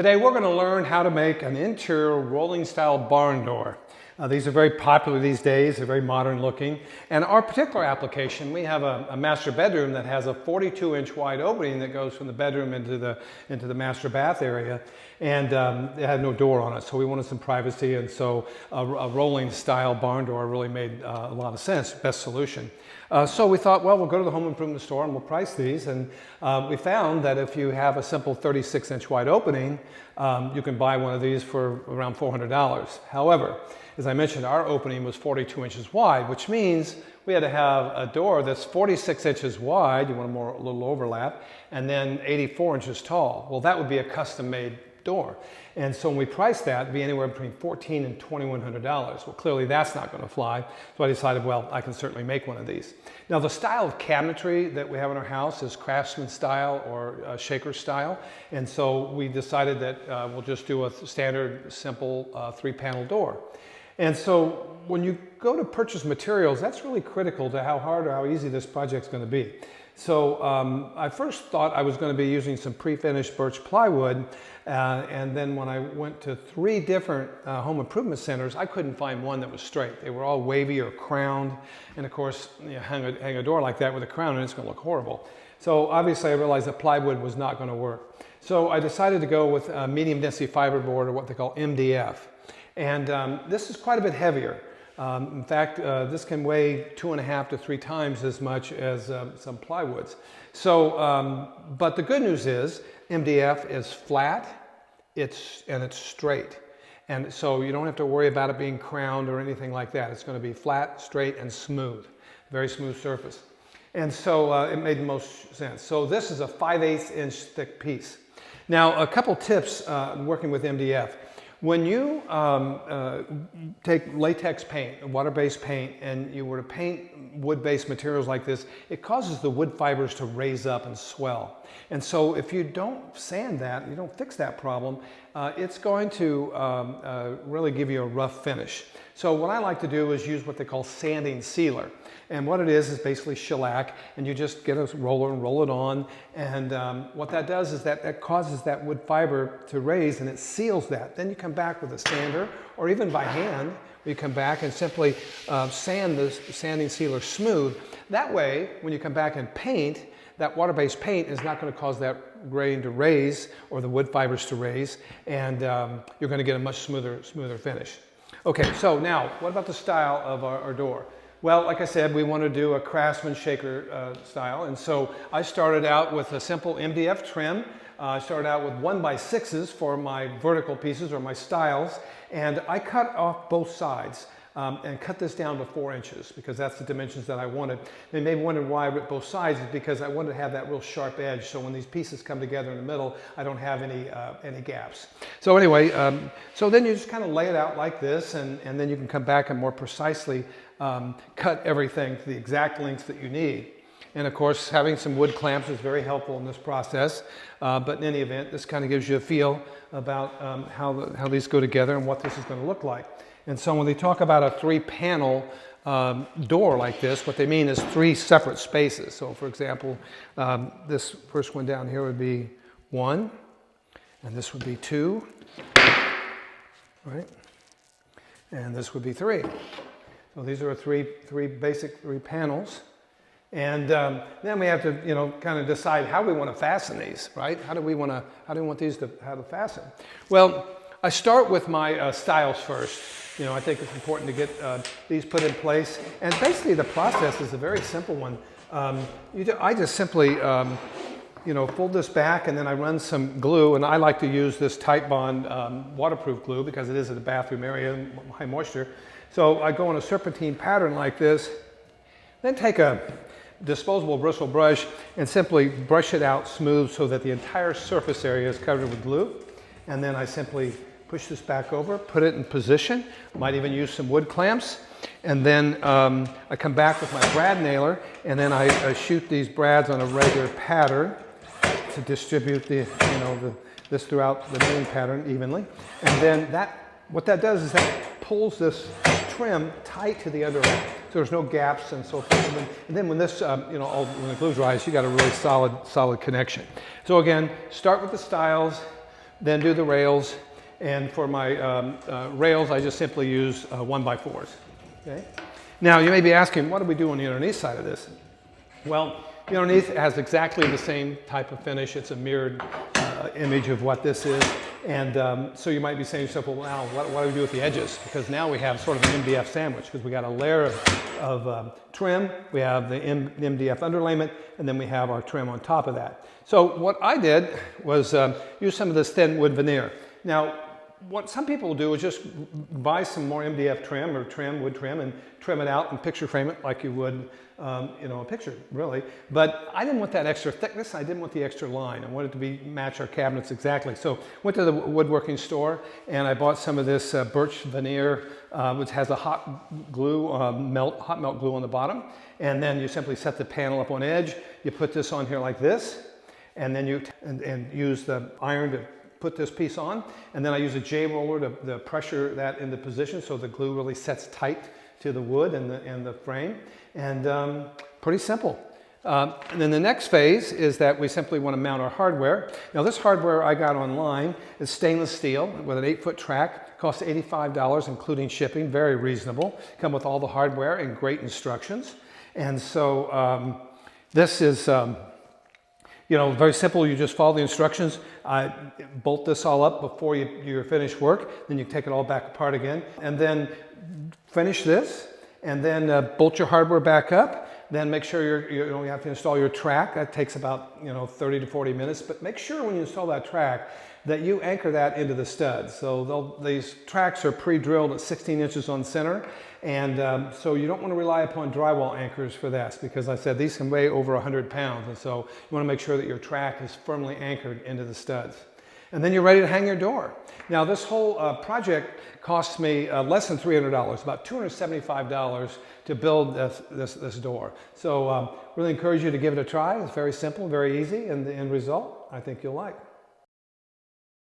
Today we're going to learn how to make an interior rolling style barn door. These are very popular these days, they're very modern looking. And our particular application, we have a master bedroom that has a 42-inch wide opening that goes from the bedroom into the master bath area. And it had no door on it, so we wanted some privacy, and so a rolling style barn door really made a lot of sense, best solution. So we thought, well, we'll go to the home improvement store and we'll price these, and we found that if you have a simple 36-inch wide opening, you can buy one of these for around $400. However, as I mentioned, our opening was 42 inches wide, which means we had to have a door that's 46 inches wide, you want a little overlap, and then 84 inches tall. Well, that would be a custom-made door. And so when we priced that, it'd be anywhere between $1,400 and $2,100. Well, clearly that's not going to fly. So I decided, well, I can certainly make one of these. Now, the style of cabinetry that we have in our house is craftsman style or shaker style. And so we decided that we'll just do a standard, simple 3-panel door. And so when you go to purchase materials, that's really critical to how hard or how easy this project's going to be. So I first thought I was going to be using some pre-finished birch plywood, and then when I went to 3 different home improvement centers, I couldn't find one that was straight. They were all wavy or crowned, and of course, you hang a door like that with a crown and it's going to look horrible. So obviously I realized that plywood was not going to work. So I decided to go with medium density fiberboard, or what they call MDF. And this is quite a bit heavier. In fact, this can weigh 2.5 to 3 times as much as some plywoods. So, but the good news is MDF is flat, and it's straight. And so you don't have to worry about it being crowned or anything like that. It's going to be flat, straight, and smooth. Very smooth surface. And so it made the most sense. So this is a 5/8 inch thick piece. Now, a couple tips working with MDF. When you take latex paint, water-based paint, and you were to paint wood-based materials like this, it causes the wood fibers to raise up and swell. And so if you don't sand that, you don't fix that problem, it's going to really give you a rough finish. So what I like to do is use what they call sanding sealer. And what it is basically shellac, and you just get a roller and roll it on. And what that does is that causes that wood fiber to raise, and it seals that. Then you come back with a sander, or even by hand, you come back and simply sand the sanding sealer smooth. That way, when you come back and paint, that water-based paint is not going to cause that grain to raise or the wood fibers to raise, and you're going to get a much smoother finish. Okay, so now, what about the style of our door? Well, like I said, we want to do a craftsman shaker style, and so I started out with a simple MDF trim. I started out with 1x6s for my vertical pieces or my stiles, and I cut off both sides and cut this down to 4 inches because that's the dimensions that I wanted. They may be wondering why I ripped both sides. Is because I wanted to have that real sharp edge, so when these pieces come together in the middle, I don't have any gaps. So anyway, so then you just kind of lay it out like this, and then you can come back and more precisely cut everything to the exact lengths that you need. And of course, having some wood clamps is very helpful in this process. But in any event, this kind of gives you a feel about how these go together and what this is going to look like. And so when they talk about a 3-panel door like this, what they mean is 3 separate spaces. So for example, this first one down here would be 1, and this would be 2, right? And this would be 3. So these are three basic panels. And then we have to, kind of decide how we want to fasten these, right? How do we want these to fasten? Well, I start with my stiles first. I think it's important to get these put in place. And basically the process is a very simple one. I just simply, fold this back, and then I run some glue, and I like to use this Titebond waterproof glue because it is in the bathroom area, high moisture. So I go on a serpentine pattern like this, then take a disposable bristle brush and simply brush it out smooth so that the entire surface area is covered with glue. And then I simply push this back over, put it in position, might even use some wood clamps. And then I come back with my brad nailer, and then I shoot these brads on a regular pattern to distribute this throughout the nailing pattern evenly. And then what that does is that pulls this trim tight to the underlay, so there's no gaps and so forth. And then when this, when the glue dries, you got a really solid connection. So again, start with the stiles, then do the rails. And for my rails, I just simply use 1x4s. Okay? Now, you may be asking, what do we do on the underneath side of this? Well, the underneath has exactly the same type of finish. It's a mirrored image of what this is. And so you might be saying to yourself, well, now, what do we do with the edges? Because now we have sort of an MDF sandwich, because we got a layer of trim, we have the MDF underlayment, and then we have our trim on top of that. So what I did was use some of this thin wood veneer. Now, what some people do is just buy some more MDF trim or wood trim, and trim it out and picture frame it like you would, a picture, really. But I didn't want that extra thickness. I didn't want the extra line. I wanted to match our cabinets exactly. So went to the woodworking store and I bought some of this birch veneer, which has a hot melt glue on the bottom. And then you simply set the panel up on edge. You put this on here like this, and then you use the iron to put this piece on, and then I use a J roller to pressure that into position so the glue really sets tight to the wood and the frame, and pretty simple. And then the next phase is that we simply want to mount our hardware. Now this hardware I got online is stainless steel with an 8-foot track, costs $85 including shipping, very reasonable. Come with all the hardware and great instructions. And so this is very simple. You just follow the instructions. Bolt this all up before you're finished work. Then you take it all back apart again. And then finish this. And then bolt your hardware back up. Then make sure you have to install your track. That takes about 30 to 40 minutes. But make sure when you install that track that you anchor that into the studs. So these tracks are pre-drilled at 16 inches on center. And so you don't want to rely upon drywall anchors for this, because I said these can weigh over 100 pounds. And so you want to make sure that your track is firmly anchored into the studs. And then you're ready to hang your door. Now this whole project cost me less than $300, about $275 to build this door. So really encourage you to give it a try. It's very simple, very easy, and the end result I think you'll like.